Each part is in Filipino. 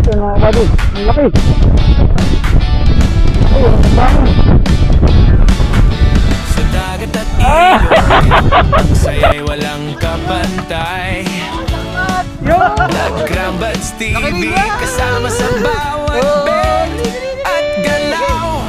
Yan mga kabady. Ang laki. Ay, ang bangon. Sa dagat at ilog, ang saya'y walang kapantay. Nag-Grambats TV, kasama sa bawat bet at galaw.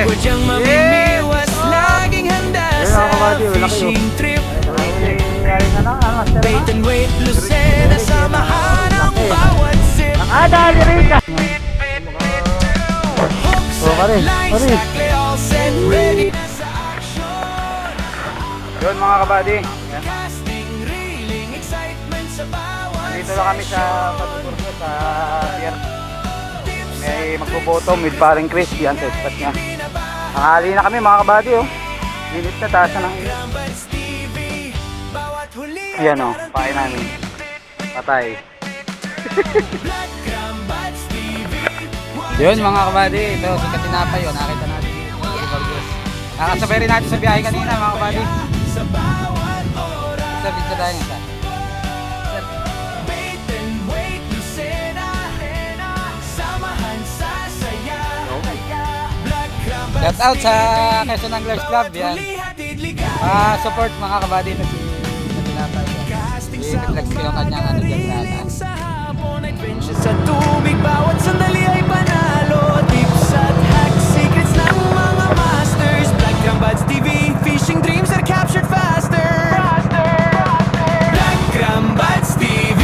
Kudyang mamimiwas, laging handa sa fishing trip. Bait and wait, Lucena, samahan ang bawat sip. Dali rin ka. Hooks and lines, tackle all set, ready na sa action. Yun mga kabady. Casting, reeling, excitement sa bawat Dito lang kami sa Patuturso sa pier. May magbo-bottom with paring Chris. Yan sa spot niya. Tanghali na kami mga kabady oh. Minit na taas na ng init. Grambats TV, bawat huli. Ayan oh, pain namin. Patay. Grambats TV, Yun mga kabady, ito si Katinapay yun. Nakita natin dito sa Libargos. Nakasabay rin natin sa biyahe kanina mga kabady. sa bawat oras. Sa video tayo nga. Bait and wait, Lucena, samahan sa saya. Black Grambats Shout out sa Quezon Anglers Club yan. hatid ligaya. Support mga kabady na si Katinapay. Casting sa I-flex ko yung kanyang ano dyan sa atas. sa hapon, adventure sa tubig. Bawat sandali ay panalo. Tips at hacks, secrets ng mga masters. Black Grambats TV, fishing dreams are captured faster. Black Grambats TV,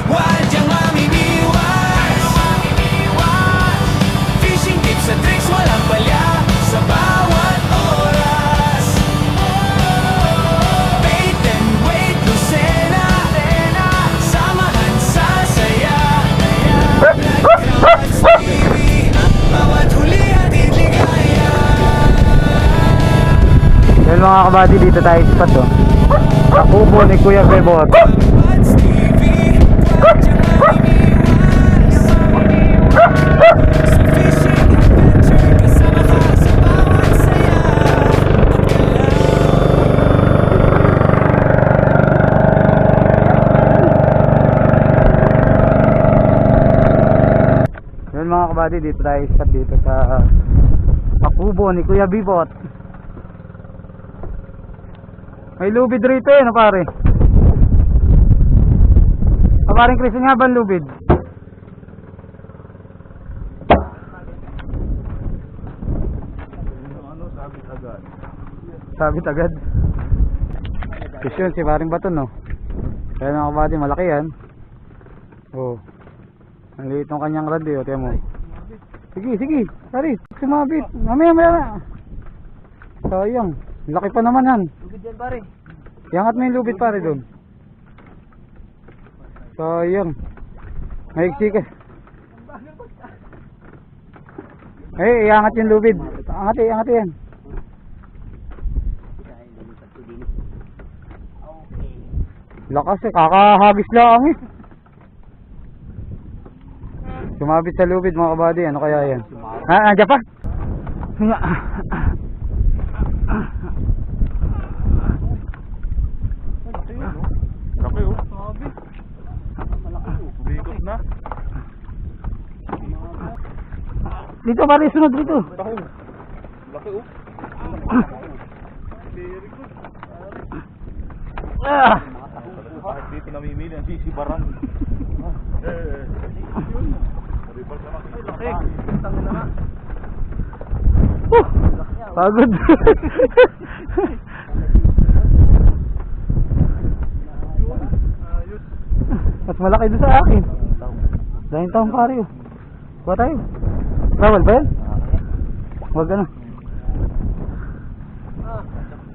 wadyang mamimiwas. Fishing tips at tricks, walang palya sa bawat oras. Bait and wait, Lucena, samahan sa saya. Black Grambats TV, bawat huli hatid ligaya. Yun mga kabady, dito tayo spot oh. Kakubo ni Kuya Bebot. Grambats TV, wadyang mamimiwas. Sa fishing adventure, kasama ka sa bawat saya. Yun mga kabady, dito tayo spot dito sa Kakubo ni Kuya Bebot. May lubid rito eh, no pare? Paring Chris, nga ba ang lubid? Sabit agad. Fish yun, si paring Baton no? Kaya mga kabady, malaki yan. Oh. Ang liit ng kanyang rod eh, tiyan mo. Sige, sige, pare, sumabit. Mamaya, mamaya. Sayang, laki pa naman yan. Lugid yan pare. Iangat mo yung lubid pare doon. Sayang. Maigsi ka. Eh, iangat yung lubid. Angat eh, angat yan. Lakas eh, kakahagis lang eh. Sumabit sa lubid mga kabady, ano kaya yan? Andiyan pa? Laki oh. Sabi. Bikot na. Dito pare, sunod dito. Laki oh. Very good. Ah! Kahit dito namimili ang sisibaran. Maribal ka laki. Laki. Tangin na nga. Pagod. Ayos. Mas malaki doon sa akin. Dahil taong pare oh. Kuha tayo. Bawal ba yan? Huwag ano.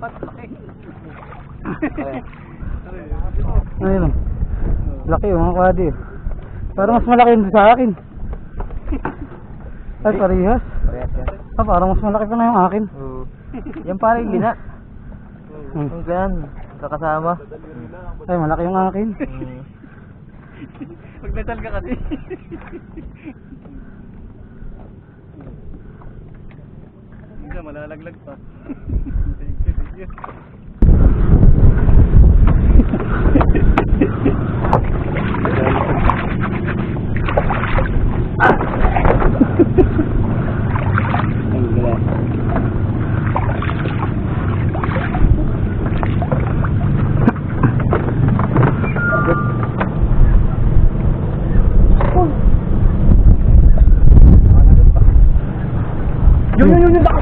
Pat laki. Ayun oh. Laki oh mga kwadi oh. Parang mas malaki yun sa akin. Ay parehas. Parang mas malaki pa na yung akin. Yan pare yung gina. Hmm. Yung ganyan. Kakasama. Ay malaki yung akin. Magdasal ka kasi. Hindi ka malalaglag pa. Thank you, thank you.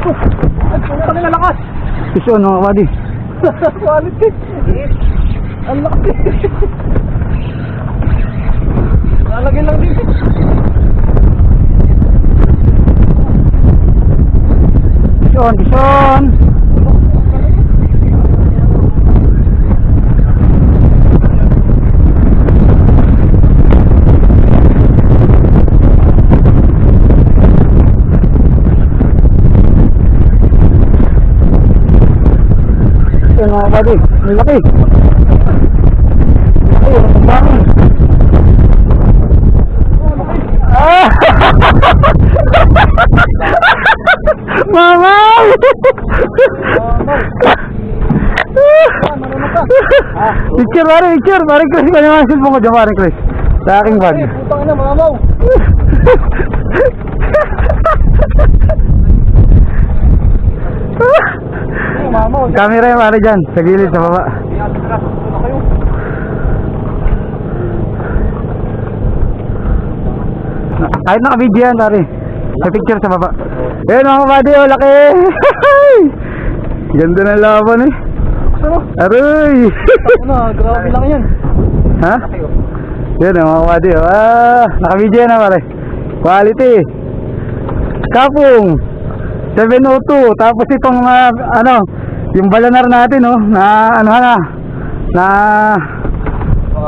Ay, puta na lakas! Fish on mga kabady. Quality! Ang laki! Lalagyan lang din. Fish on, fish on. Yan mga kabady, ang laki. Ay, ang bangon. Ah! Mamaw! Picture, pare, picture. Pare Chris, kanya mga cellphone ko dyan, pare Chris. Sa aking bag. Ay, putang na, mamaw! Ay, mamaw! Camera yung pare dyan, sa gilid, sa baba. Ano kayo? Kahit naka-video yan, pare. May picture sa baba. Ayun mga kabady, oh, laki! Ganda ng laban eh. Ano? Aroy! Ano, grabe lang yan. Ha? Yan mga kabady, oh. Naka-video yan, pare. Quality. Kapong 702. Tapos itong ano, yung balanar natin, oh, na ano na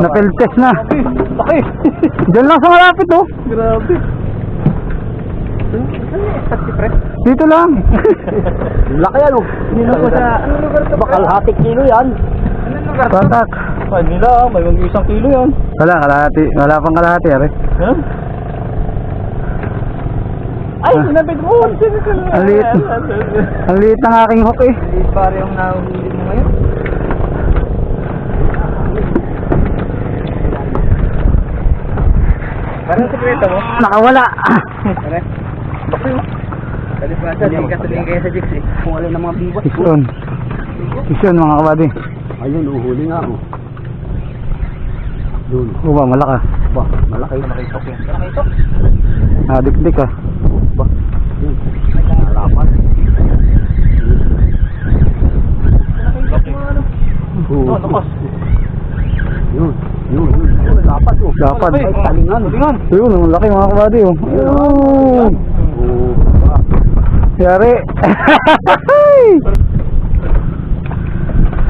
field test na. Laki! Diyan lang sa malapit, oh. Grabe. Dito lang. Laki ano? Nino ko sa... Anong lugar ito? Bakalhatik kilo yan. Anong lugar ito? Patak. Ay nila, may mga isang kilo yan. Wala, kalahati. Wala pang kalahati, are. Huh? Ay, sinabit mo! Ang liit. Ang liit ng aking hook, eh. Liit pare yung nahuhuli mo ngayon. Parang sekreto mo? Nakawala. Pare? Bakit mo? Kalipasa, hindi ka sabihin kayo sa Jix eh. Kung alin ng mga bibot. Fish-on. Fish-on mga kabady. Ayun, uhuli nga ako. Doon. O ba, malaka. Ba, malaki. Malaki ito. Malaki ito? Dik-dik ah. Ba, yun. May kangalapan. Malaki mga ano? Oo. Lakas. Yun. Yun. Dapat yun. Dapat. Ay, talingan. Talingan. Ayun, ang laki mga kabady, oh. Ayun. Oo. Yari.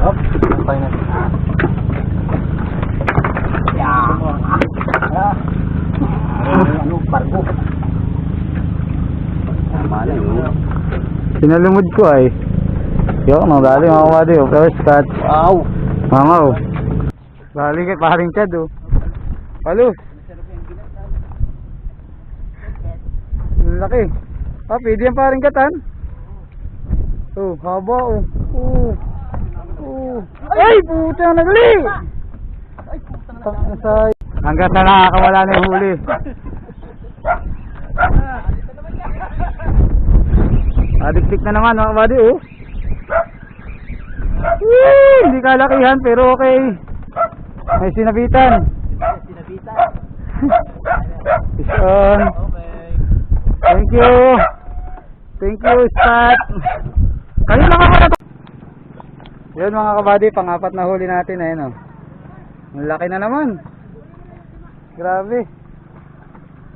Up. Tayo na. Ano, pargo. Tama na yun. Sinalumod ko ay. Yo, nang dali mga kabady, oh. First catch. Wow. Mangaw. Dali kay paring Chad, oh. Palos. Ang laki. Pwede yan paring katan. Oh, haba, oh. Ay, puta, nagli! Hanggang sa nakakawala na yung huli. Adiktik na naman mga kabady, oh. Woo! Hindi kalakihan pero okay. May sinabitan. Fish on. Thank you. Thank you, Stat. Kanina ka pala. Yun mga kabady, pang-apat na huli natin. Ayun, oh. Ang laki na naman. Grabe.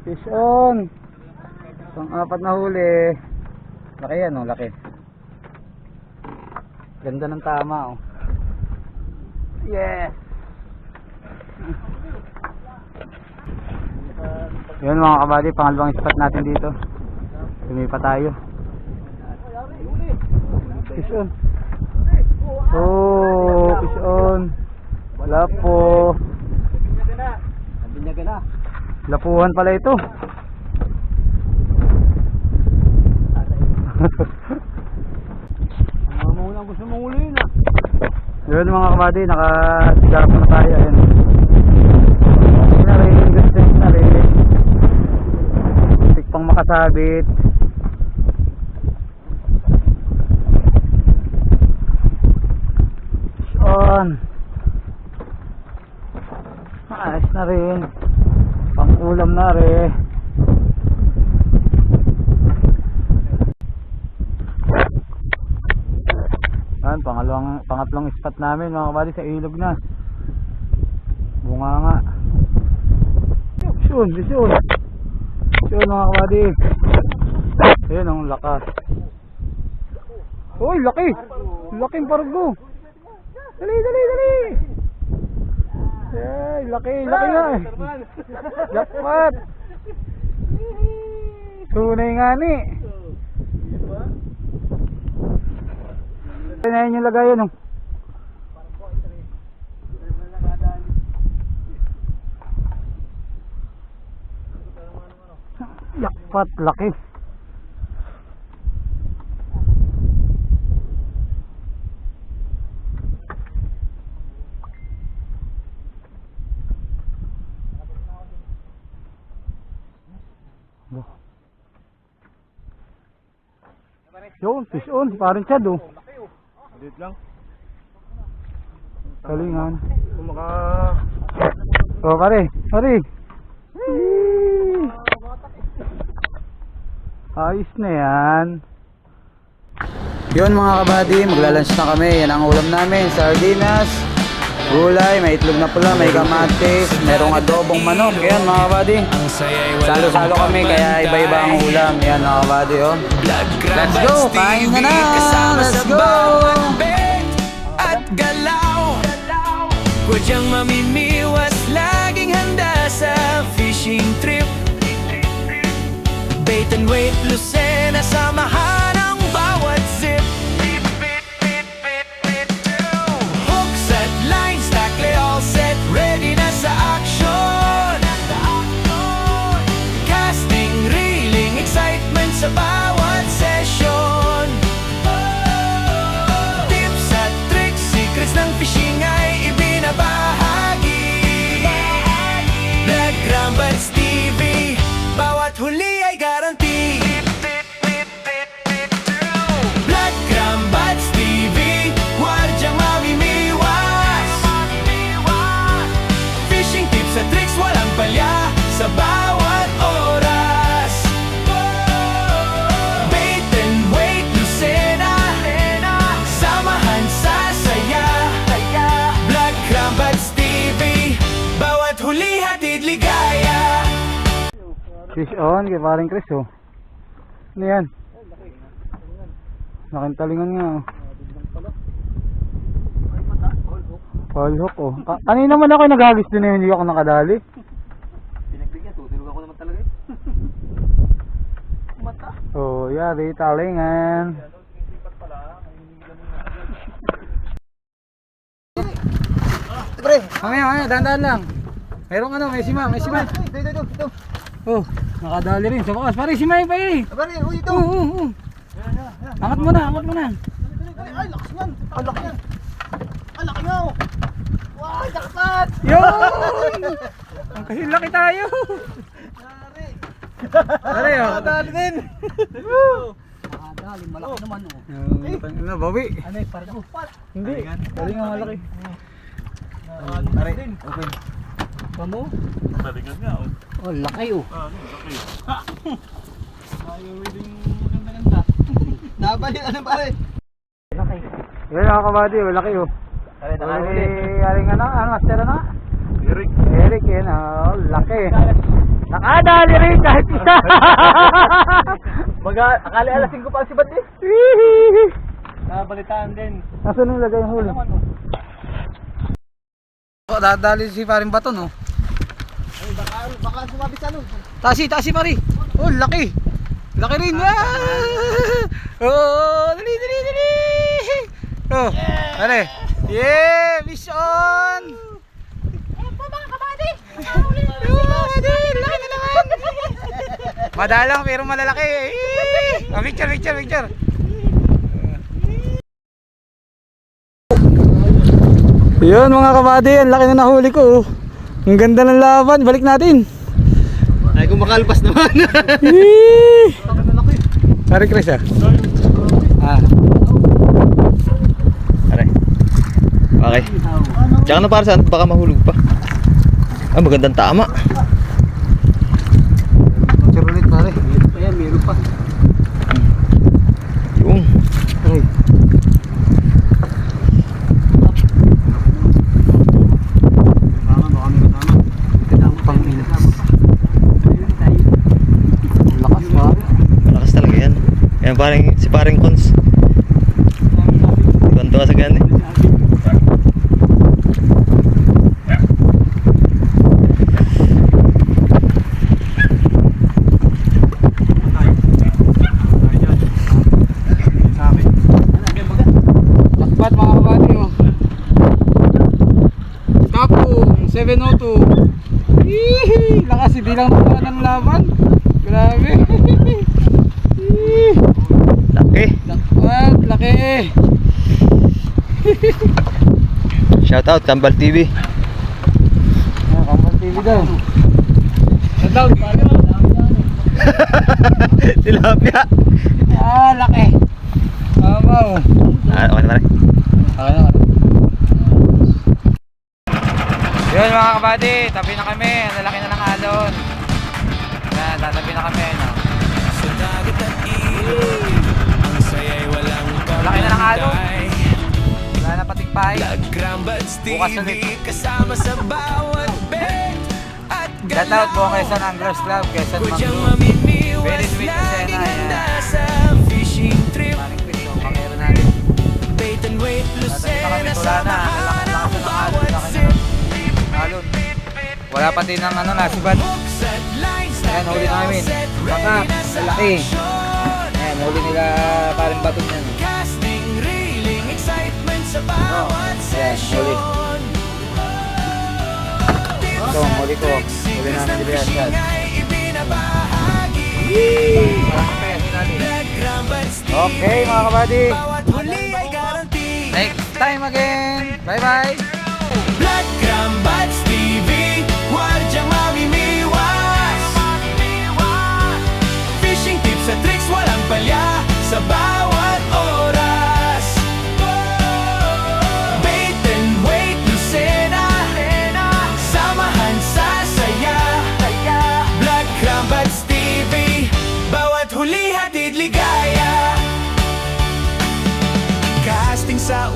Fish on. Pang-apat na huli. Laki yan, oh, laki. Ganda ng tama, oh. Yes. Yun mga kabady, pangalawang spot natin dito. Tumipa tayo. Fish on. Oh, fish on. Wala po. Binyaga na. Lapuhan pala ito. Ang mga unang gusto mong ulihin ah. Yun mga kabady, nakasigap na tayo. Ayun. Narin, distance na rin. Tik pang makasabit. On. Ayos na rin. Pang ulam na rin. Pangatlong spot namin mga kabady sa ilog na. Bunganga. Yun mga kabady. Ayun ang lakas. Uy, laki! Laking pargo! Dali! Ay, laki nga eh. Jackpot! Tunay nga ni. Pinayin yung lagayan oh. Jackpot, laki. Yun, fish on, parang chad oh. Dito lang. Kalingan. Kung maka... Oh, pare. Ayos na yan. Yun mga kabady, maglalunch na kami. Yan ang ulam namin, sardinas, gulay, may itlog na pula, may kamatis, merong adobong manok. Yan mga kabady. Ang saya'y walang Salo-salo kami kaya iba-iba ang ulam. Yan mga kabady oh. Let's go, kain na na. Let's go. Bet at galaw, kudyang mamimiwas, laging handa sa fishing trip. Bait and wait, Lucena, samahan ang bawat zip. Hooks at lines, tackle all set, ready na sa action. Casting, reeling, excitement sa bawat session. Tips at tricks, secrets ng fishing ay ibinabahagi. Black Rambuds TV, bawat huli ay guarantee. Black Rambuds TV, wadyang mamimiwas. Fishing tips at tricks, walang palya sa bawat oras. Bait and wait, Lucena, samahan sa saya. Black Rambuds TV, bawat huli hatid ligaya. Fish on, kay paring Chris oh. Ano yan? Laking talingan nga oh. Paul hook oh. Kanina man ako naghagis din eh, hindi ako nakadali. Pinagbigyan, tutulog ako naman talaga eh. Mata. Oh, yari, talingan. Pre! Mamaya, dahan-dahan lang. Merong ano, may sima. Ito. Oh, nakadali rin sa bakas. Pare, simay pa eh. Pare, ito. Oo. Angat mo na. Ay, lakas yan. Ang laki yan. Ang laki nga oh. Wow, jackpot! Yun! Ang kasi laki tayo. Pare, oh. Nakadali din. Nakadali, malaki naman oh. Ano, bawi? Ano eh, pargo? Hindi, talingan malaki. Pare, open. Kamu? Talingan nga oh. Oh, laki oh. Laki. Ayaw yung ganda-ganda. Nabalik, ano pare? Laki. Yan mga kabady, malaki oh. Pare, Pare, yaring ano, master na? Eric yan oh, laki. Nakadali rin kahit isa. Akala alas 5 pa si Bati. Nabalitaan din. Nasaan yung lagay yung huli? Oh, dadali si paring baton oh. Ay, baka sumabit sa nun. Tasi pare. Oh, laki. Laki rin. Oh, dali. Oh, pare. Yeah, fish on. Laki na naman. Madalang pero malalaki. Oh, picture. Yun mga kabady, ang laki na nahuli ko. Ang ganda ng laban, balik natin. Ay, kung makalpas naman. Pare Chris ah. Pare. Okay. Tsaka na para saan, baka mahulog pa. Ah, magandang tama. Picture ulit pare. Ayan, meron pa. Yung. Ay. Ayan, si paring Cons. Tuwan-tuwa sa gani. Takpat mga kabady oh. Kapong 702. Hihi, lakas hindi lang nakuha ng laban. Grabe. Hihi. Laki. Takpat, laki. Shout out Kambal TV. Kambal TV daw. Shout Tilapia. laki. Mamaw. Okay naman. Okay na. Yun mga kabady, tabi na kami. Ang lalaki na ng alon. Yan, tatabi na kami. No? Sa dagat at ilog, ang saya'y walang Laki na ng alon. pamantay. Wala na pating pahay. Nagrambads Bukas TV ulit. kasama sa bawat bet at Shout out po Quezon Anglers Club, Quezon Kudyang Mangrove. maminiwas, Very sweet na laging sena, handa yan. sa fishing trip. Maring piso, pangero natin. Bait and weight, Tatabi na kami, Lucena, tula na. samahan Lakas ang na ng alon. bawat Laki sip. na. Alon. Wala pati ng ano na, sibat. Hooks at lines, Ayan, huli na namin. set, Baka, ready na sa lalaki. action. Ayan, huli nila paring baton yan. Casting, reeling, excitement sa bawat Ayan, huli. session. Ito, huli ko. Huli namin dito yan. Yan. Ay ibinabahagi. Maraming peso natin. Nagrambads TV, Okay mga kabady. bawat huli ay guarantee. Next time again. Bye bye. Black Rambads TV, wadyang mamimiwas. Fishing tips at tricks, walang palya sa bawat oras. Bait and weight, Lucena, samahan sa saya. Black Rambads TV, bawat huli hatid ligaya. Casting sa